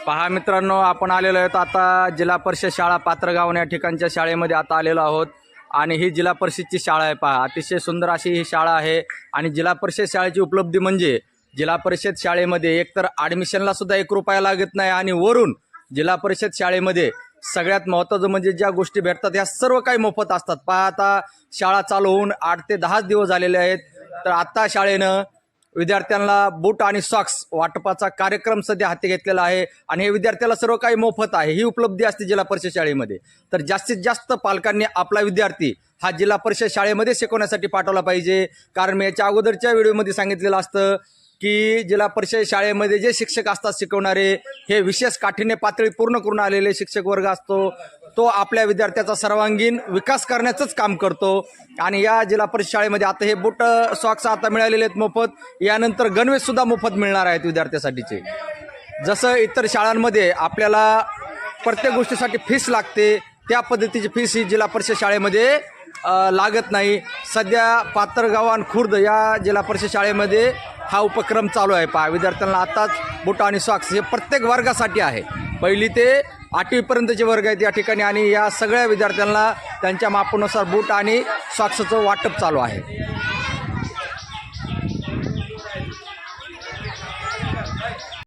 पहा मित्रांनो, आपण आलेलो आहोत आता जिल्हा परिषद शाळा पात्रगाव या ठिकाणच्या शाळेमध्ये आता आलेलो आहोत आणि ही जिल्हा परिषदची शाळा आहे। पहा, अतिशय सुंदर अशी ही शाळा आहे आणि जिल्हा परिषद शाळेची उपलब्धी म्हणजे जिल्हा परिषद शाळेमध्ये एकतर ॲडमिशनला सुद्धा 1 रुपया लागत नाही आणि वरून जिल्हा परिषद शाळेमध्ये सगळ्यात महत्त्वाचं म्हणजे ज्या गोष्टी भेटतात ह्या सर्व काही मोफत असतात। पहा, आता शाळा चालू होऊन 8 ते 10 दिवस झालेले आहेत, तर आता शाळेनं विद्यार्थ्यांना बूट आणि सॉक्स वाटपाचा कार्यक्रम सध्या हाती घेतलेला आहे आणि हे विद्यार्थ्याला सर्व काही मोफत आहे। ही उपलब्धी असते जिल्हा परिषद शाळेमध्ये। तर जास्तीत जास्त पालकांनी आपला विद्यार्थी हा जिल्हा परिषद शाळेमध्ये शिकवण्यासाठी पाठवला पाहिजे, कारण मी याच्या अगोदरच्या व्हिडिओमध्ये सांगितलेलं असतं की जिल्हा परिषद शाळेमध्ये जे शिक्षक असतात शिकवणारे, हे विशेष काठीण्य पातळी पूर्ण करून आलेले शिक्षक वर्ग असतो, तो आपल्या विद्यार्थ्याचा सर्वांगीण विकास करण्याचंच काम करतो। आणि या जिल्हा परिषद शाळेमध्ये आता हे बूट सॉक्स आता मिळालेले आहेत मोफत, यानंतर गणवेश सुद्धा मोफत मिळणार आहेत विद्यार्थ्यासाठीचे। जसं इतर शाळांमध्ये आपल्याला प्रत्येक गोष्टीसाठी फीस लागते, त्या पद्धतीची फीस ही जिल्हा परिषद शाळेमध्ये लागत नाही। सध्या पात्रगाव आणि खुर्द या जिल्हा परिषद शाळेमध्ये हा उपक्रम चालू आहे। पहा, विद्यार्थ्यांना आताच बूट आणि सॉक्स हे प्रत्येक वर्गासाठी आहे, 1ली ते 8वीपर्यंतचे वर्ग आहेत या ठिकाणी आणि या सगळ्या विद्यार्थ्यांना त्यांच्या मापानुसार बूट आणि सॉक्सचं वाटप चालू आहे।